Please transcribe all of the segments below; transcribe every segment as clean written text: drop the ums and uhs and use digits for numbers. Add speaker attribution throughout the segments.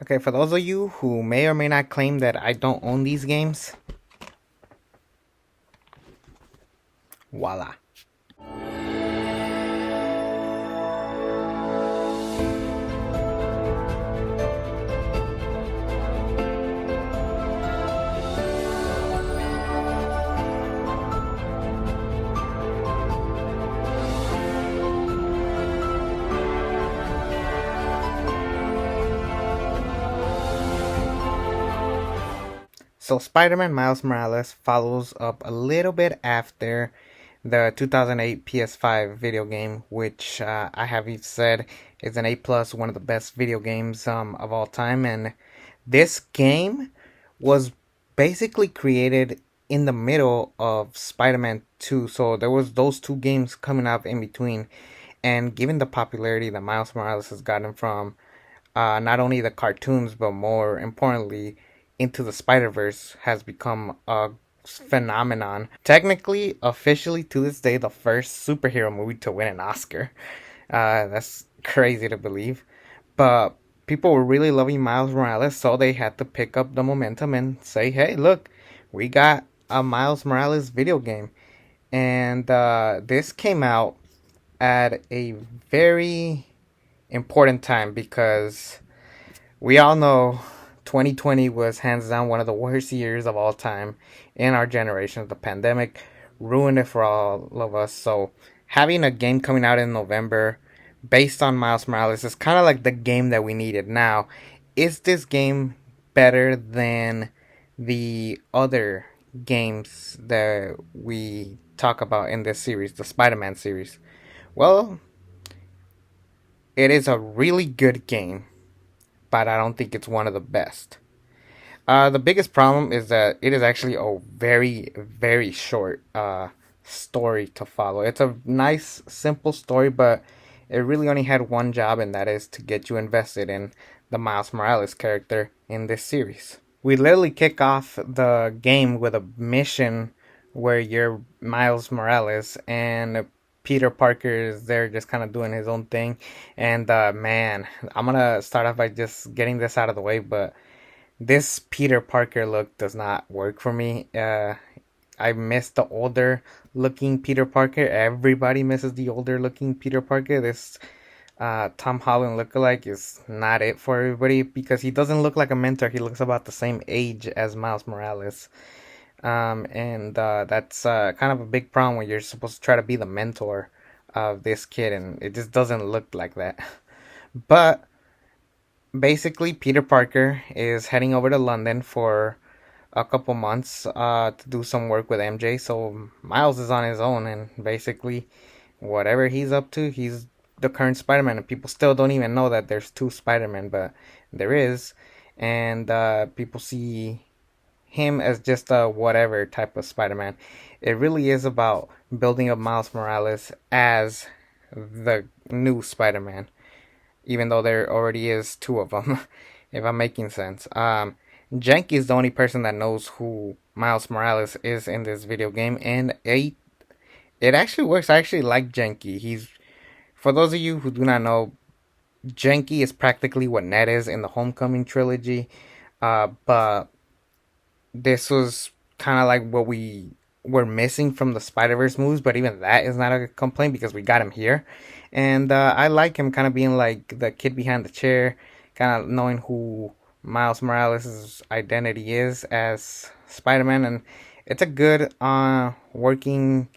Speaker 1: Okay, for those of you who may or may not claim that I don't own these games, voila. So Spider-Man Miles Morales follows up a little bit after the 2008 PS5 video game, which I have said is an A plus, one of the best video games of all time. And this game was basically created in the middle of Spider-Man 2, so there was those two games coming up in between. And given the popularity that Miles Morales has gotten from not only the cartoons, but more importantly, Into the Spider Verse has become a phenomenon. Technically, officially to this day, the first superhero movie to win an Oscar. That's crazy to believe. But people were really loving Miles Morales, so they had to pick up the momentum and say, hey, look, we got a Miles Morales video game. And this came out at a very important time because we all know 2020 was hands down one of the worst years of all time in our generation. The pandemic ruined it for all of us. So having a game coming out in November based on Miles Morales is kind of like the game that we needed. Now, is this game better than the other games that we talk about in this series, the Spider-Man series? Well, it is a really good game, but I don't think it's one of the best. The biggest problem is that it is actually a very, very short story to follow. It's a nice, simple story, but it really only had one job, and that is to get you invested in the Miles Morales character in this series. We literally kick off the game with a mission where you're Miles Morales and Peter Parker is there just kind of doing his own thing. And man, I'm gonna start off by just getting this out of the way, but this Peter Parker look does not work for me. I miss the older looking Peter Parker. Everybody misses the older looking Peter Parker. This Tom Holland lookalike is not it for everybody because he doesn't look like a mentor. He looks about the same age as Miles Morales. And that's kind of a big problem when you're supposed to try to be the mentor of this kid, and it just doesn't look like that. But basically, Peter Parker is heading over to London for a couple months to do some work with MJ. So Miles is on his own, and basically, whatever he's up to, he's the current Spider-Man, and people still don't even know that there's two Spider-Man, but there is, and people see him as just a whatever type of Spider-Man. It really is about building up Miles Morales as the new Spider-Man, even though there already is two of them, if I'm making sense. Janky is the only person that knows who Miles Morales is in this video game, and it actually works. I actually like Janky. For those of you who do not know, Janky is practically what Ned is in the Homecoming trilogy, but this was kind of like what we were missing from the Spider-Verse movies, but even that is not a complaint because we got him here. And I like him kind of being like the kid behind the chair, kind of knowing who Miles Morales' identity is as Spider-Man, and it's a good working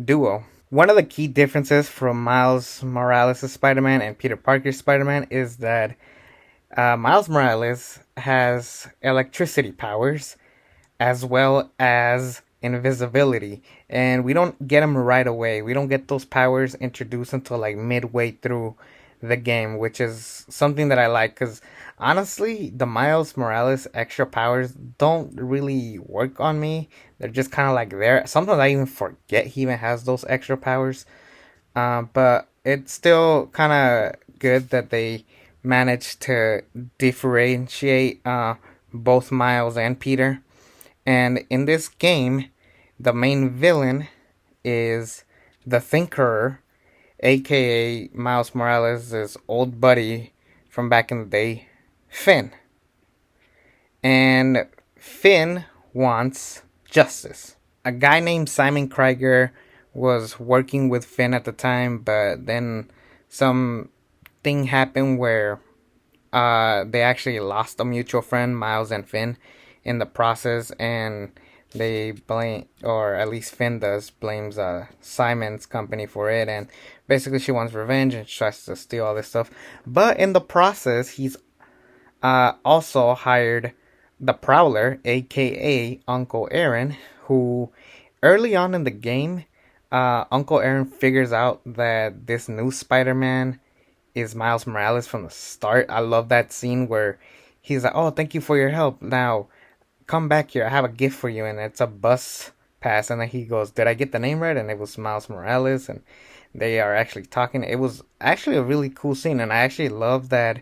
Speaker 1: duo. One of the key differences from Miles Morales' Spider-Man and Peter Parker's Spider-Man is that Miles Morales has electricity powers as well as invisibility, and we don't get them right away. We don't get those powers introduced until like midway through the game, which is something that I like because honestly, the Miles Morales extra powers don't really work on me. They're just kind of like there. Sometimes I even forget he even has those extra powers. But it's still kind of good that they managed to differentiate both Miles and Peter. And in this game, the main villain is the Thinker, aka Miles Morales' old buddy from back in the day, Finn. and Finn wants justice. A guy named Simon Krieger was working with Finn at the time, but then some thing happened where they actually lost a mutual friend, Miles and Finn, in the process, and they blame, or at least Finn does, blames Simon's company for it, and basically she wants revenge and tries to steal all this stuff. But in the process, he's also hired the Prowler, aka Uncle Aaron, who early on in the game, Uncle Aaron figures out that this new Spider-Man is Miles Morales from the start. I love that scene where he's like, "Oh, thank you for your help. Now come back here. I have a gift for you," and it's a bus pass. And then he goes, "Did I get the name right?" And it was Miles Morales, and they are actually talking. It was actually a really cool scene, and I actually love that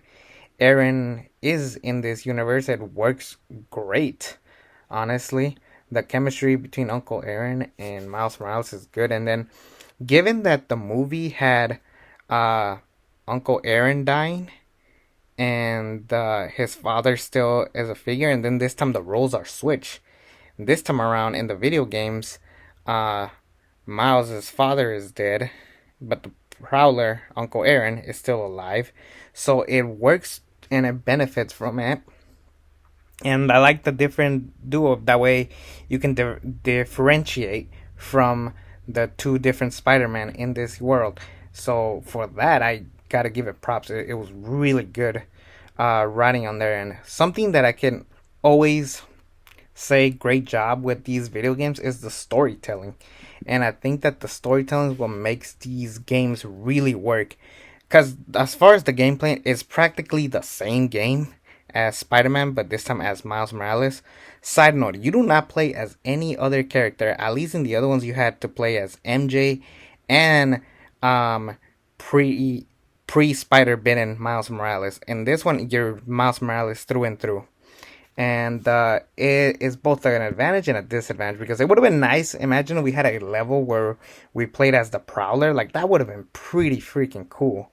Speaker 1: Aaron is in this universe. It works great, honestly. The chemistry between Uncle Aaron and Miles Morales is good, and then given that the movie had uh Uncle Aaron dying and his father still as a figure, and then this time the roles are switched. This time around in the video games, uh, Miles's father is dead, but the Prowler, Uncle Aaron, is still alive. So it works and it benefits from it. And I like the different duo. That way, you can differentiate from the two different Spider-Man in this world. So for that, I gotta give it props. It was really good writing on there, and something that I can always say great job with these video games is the storytelling. And I think that the storytelling is what makes these games really work. Because as far as the gameplay, it's practically the same game as Spider-Man, but this time as Miles Morales. Side note, you do not play as any other character. At least in the other ones, you had to play as MJ and um, pre Spider Bitten Miles Morales. In this one, you're Miles Morales through and through. And it is both an advantage and a disadvantage, because it would have been nice. Imagine we had a level where we played as the Prowler. Like, that would have been pretty freaking cool.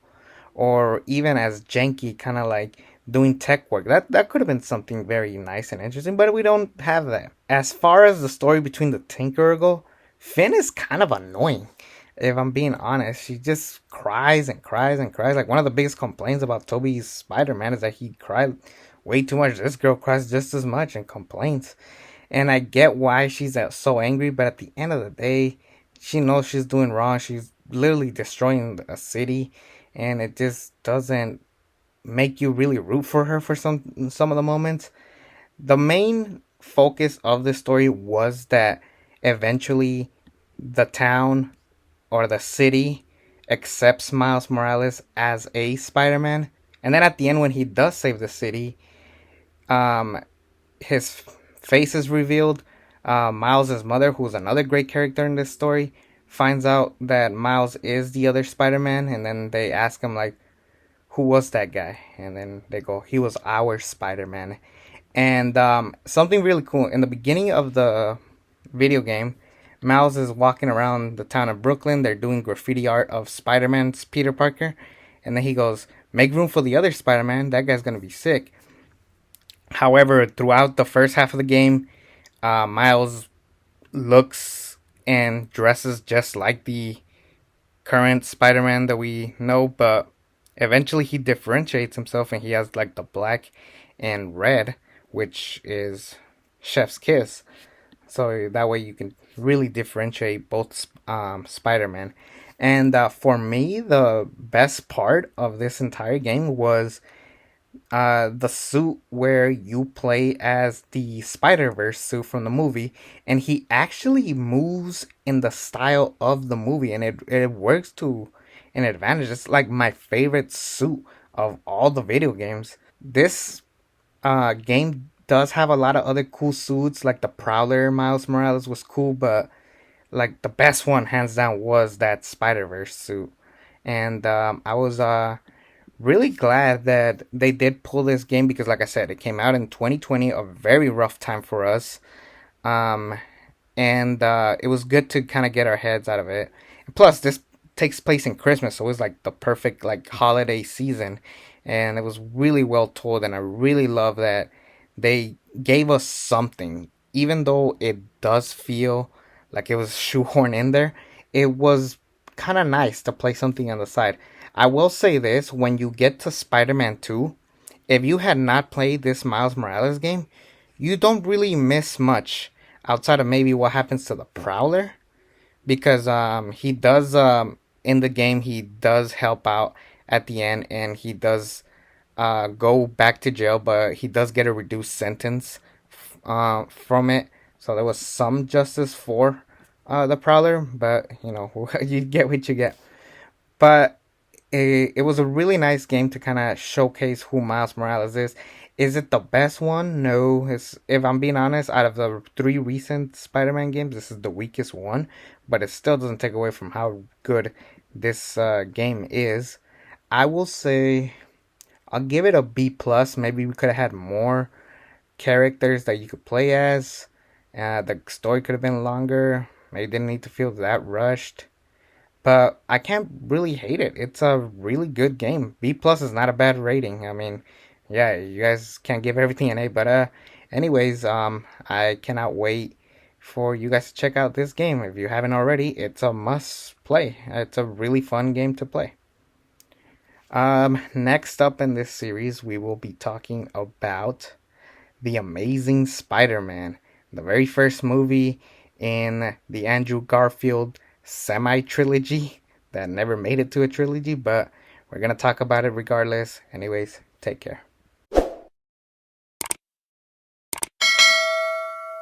Speaker 1: Or even as Janky, kind of like doing tech work. That could have been something very nice and interesting, but we don't have that. As far as the story between the Tinkerer go, Finn is kind of annoying. If I'm being honest, she just cries and cries and cries. Like, one of the biggest complaints about Toby's Spider-Man is that he cried way too much. This girl cries just as much and complains. And I get why she's so angry, but at the end of the day, she knows she's doing wrong. She's literally destroying a city, and it just doesn't make you really root for her for some of the moments. The main focus of the story was that eventually the town or the city accepts Miles Morales as a Spider-Man. And then at the end, when he does save the city, um, his face is revealed. Miles's mother, who's another great character in this story, finds out that Miles is the other Spider-Man, and then they ask him, like, who was that guy? And then they go, he was our Spider-Man. And something really cool, in the beginning of the video game, Miles is walking around the town of Brooklyn. They're doing graffiti art of Spider-Man's Peter Parker. And then he goes, make room for the other Spider-Man. That guy's going to be sick. However, throughout the first half of the game, Miles looks and dresses just like the current Spider-Man that we know, but eventually he differentiates himself and he has like the black and red, which is Chef's Kiss. So that way you can really differentiate both Spider-Man. And for me, the best part of this entire game was the suit where you play as the Spider-Verse suit from the movie, and he actually moves in the style of the movie, and it works to an advantage. It's like my favorite suit of all the video games. This game does have a lot of other cool suits, like the Prowler Miles Morales was cool, but like the best one hands down was that Spider-Verse suit. And I was really glad that they did pull this game, because like I said, it came out in 2020, a very rough time for us. Um, and it was good to kind of get our heads out of it. Plus, this takes place in Christmas, so it was like the perfect like holiday season, and it was really well told, and I really love that they gave us something. Even though it does feel like it was shoehorned in there, it was kind of nice to play something on the side. I will say this, when you get to Spider Man 2, if you had not played this Miles Morales game, you don't really miss much outside of maybe what happens to the Prowler. Because he does, in the game, he does help out at the end, and he does go back to jail, but he does get a reduced sentence from it. So there was some justice for the Prowler, but you know, you get what you get. But it was a really nice game to kind of showcase who Miles Morales is. Is it the best one? No. It's, if I'm being honest, out of the three recent Spider-Man games, this is the weakest one. But it still doesn't take away from how good this game is. I will say I'll give it a B plus. Maybe we could have had more characters that you could play as. The story could have been longer. Maybe didn't need to feel that rushed. But I can't really hate it. It's a really good game. B plus is not a bad rating. I mean, yeah, you guys can't give everything an A, but anyways, I cannot wait for you guys to check out this game. If you haven't already, it's a must play. It's a really fun game to play. Next up in this series, we will be talking about The Amazing Spider-Man, the very first movie in the Andrew Garfield semi-trilogy that never made it to a trilogy, but we're gonna talk about it regardless. Anyways, take care.